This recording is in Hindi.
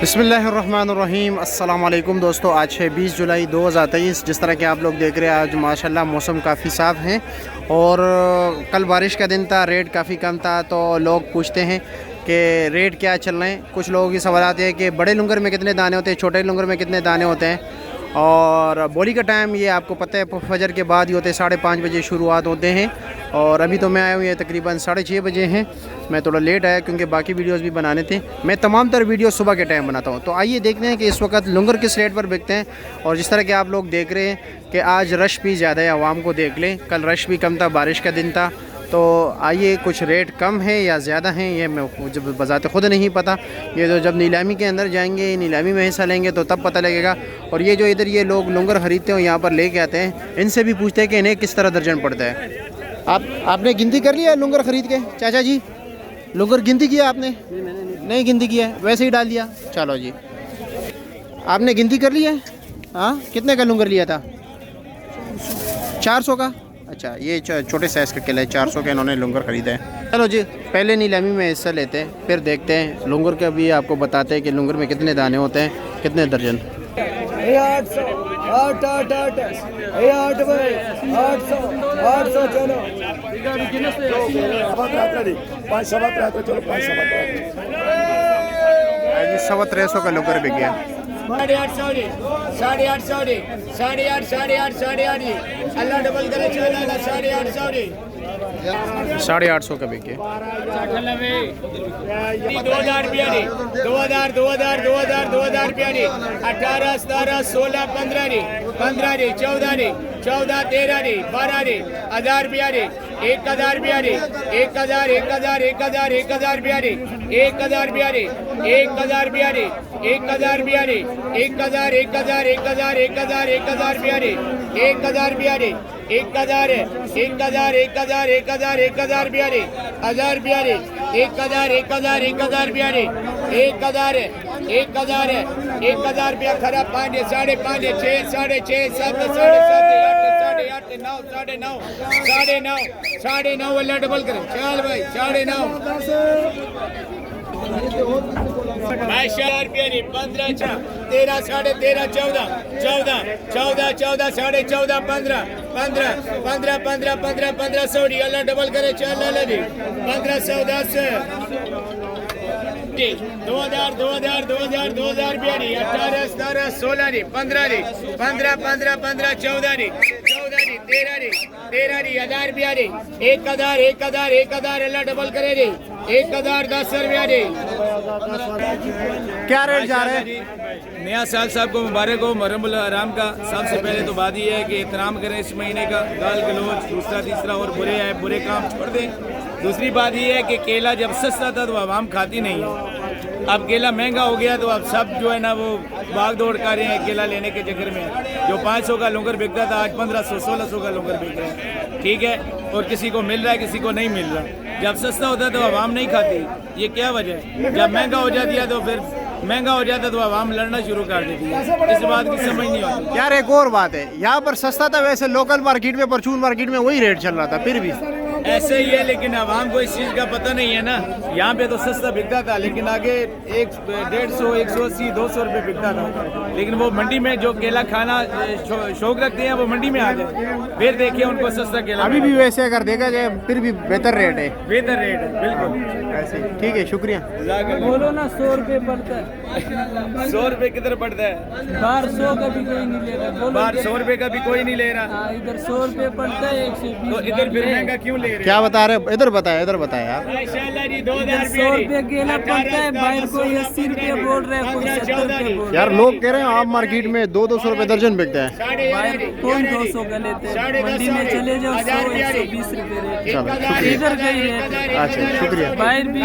बिस्मिल्लाहिर्रहमानिर्रहीम। अस्सलाम वालेकुम दोस्तों, आज है 20 जुलाई 2023। जिस तरह के आप लोग देख रहे हैं, आज माशाल्लाह मौसम काफ़ी साफ़ है और कल बारिश का दिन था, रेट काफ़ी कम था। तो लोग पूछते हैं कि रेट क्या चल रहे हैं। कुछ लोगों की सवाल आते हैं कि बड़े लुंगर में कितने दाने होते हैं, छोटे लुंगर में कितने दाने होते हैं। और बोली का टाइम ये आपको पता है फजर के बाद ही होते हैं, 5:30 बजे शुरुआत होते हैं। और अभी तो मैं आया हूँ, ये तकरीबन 6:30 बजे हैं। मैं थोड़ा लेट आया क्योंकि बाकी वीडियोस भी बनाने थे। मैं तमाम तर वीडियो सुबह के टाइम बनाता हूँ। तो आइए देखते हैं कि इस वक्त लुंगर किस रेट पर बिकते हैं। और जिस तरह के आप लोग देख रहे हैं कि आज रश भी ज़्यादा है, आवाम को देख लें। कल रश भी कम था, बारिश का दिन था। तो आइए, कुछ रेट कम है या ज़्यादा हैं ये मैं जब बजाते ख़ुद नहीं पता। ये तो जब नीलामी के अंदर जाएंगे, नीलामी में हिस्सा लेंगे तो तब पता लगेगा। और ये जो इधर ये लोग लुंगर ख़रीदते हो, यहाँ पर लेके आते हैं, इनसे भी पूछते हैं कि इन्हें किस तरह दर्जन पड़ता है। आपने गिनती कर लिया लुंगर ख़रीद के? चाचा जी, लुंगर गिनती किया आपने? नहीं गिनती किया, वैसे ही डाल दिया। चलो जी, आपने गिनती कर लिया है? हाँ, कितने का लुंगर लिया था? 400 का। अच्छा, ये छोटे साइज़ का केला है, 400 का इन्होंने लुंगर ख़रीदा है। चलो जी, पहले नीलामी में हिस्सा लेते हैं, फिर देखते हैं लुंगर का भी आपको बताते हैं कि लुंगर में कितने दाने होते हैं, कितने दर्जन। 800 चलो 350 का लुंगर बिक गया। 850 अल्लाह डबल करे 850 का बिक गया। 2000 रुपया 2000 रुपया 18 17 16 15 14 13 12 1000 रुपया 1000 रुपया 1000 1000 1000 1000 रुपया 1000 रुपया 1000 रुपया 1000 रुपया 1000 1000 1000 1000 1000 रुपया 1000 रुपया 1000 1000 1000 1000 1000 1000 रुपया 1000 रुपया 1000 1000 1000 रुपया 1000 1000 1000 रुपया खरा 5 5.5 6 6.5 7 8 9 9.5 अल्लाह डबल करे। चल भाई 9.5 15 13 13 14 14 14 14 14 15 15 15 15 15 15 16 अल्लाह डबल करे। चल अल्लाह जी 1510 2000 2000 2000 2000 रुपया 18 17 16 15 15 15 15 14 13 1000 रुपया 1000 1000 1000 अल्लाह डबल करे रे 1010 रुपया रे। क्या रेट जा रहे हैं? नया साल साहब को मुबारक हो, मुहर्रम हराम का। सबसे पहले तो बात यह है कि एहतराम करें इस महीने का, गाल गलोच, दूसरा तीसरा और बुरे काम छोड़ दें। दूसरी बात यह है कि केला जब सस्ता था तो आवाम खाती नहीं है। अब केला महंगा हो गया तो अब सब जो है ना वो भाग दौड़ कर रहे हैं केला लेने के चक्कर में। जो 500 का लुंगर बिकता था आज 1500 1600 का लुंगर बिक रहा है, ठीक है। और किसी को मिल रहा है, किसी को नहीं मिल रहा। जब सस्ता होता है तो आवाम नहीं खाती, ये क्या वजह है? जब महंगा हो जाती है तो फिर महंगा हो जाता तो आवाम लड़ना शुरू कर देती है। इस बात की समझ नहीं होती। यार एक और बात है, यहाँ पर सस्ता था, वैसे लोकल मार्केट में, परचून मार्केट में वही रेट चल रहा था। फिर भी ऐसे ही है, लेकिन आवाम को इस चीज़ का पता नहीं है ना। यहाँ पे तो सस्ता बिकता था, लेकिन आगे 150 180 200 रुपये बिकता था। लेकिन वो मंडी में जो केला खाना शौक रखते हैं वो मंडी में आ जाए, फिर देखिए उनको सस्ता केला। अभी भी वैसे अगर देखा जाए फिर भी बेहतर रेट है, बेहतर रेट है बिल्कुल ऐसे। ठीक है, शुक्रिया। बोलो ना 100 रुपये पड़ता है। 100 रुपये किधर पड़ता है? बाहर 100 का भी कोई नहीं ले रहा। बाहर 100 रुपये का भी कोई नहीं ले रहा। इधर 100 रुपये पड़ता है, 120। तो इधर फिर महंगा क्यों ले रहे? क्या बता रहे? इधर बताया, इधर बताया यार। 100 रुपये केला पड़ता है, बाहर कोई 80 रुपये बोल रहे हैं, कोई 70 रुपये बोल रहे यार लोग कह रहे हैं आप मार्केट में 200 रुपये दर्जन बिकता है। हैं। कौन 200 का लेते हैं? मंडी में चले जाओ 100 120 रुपये रेट। चलो, इधर का ही रेट है। अच्छा, शुक्रिया। बाहर भी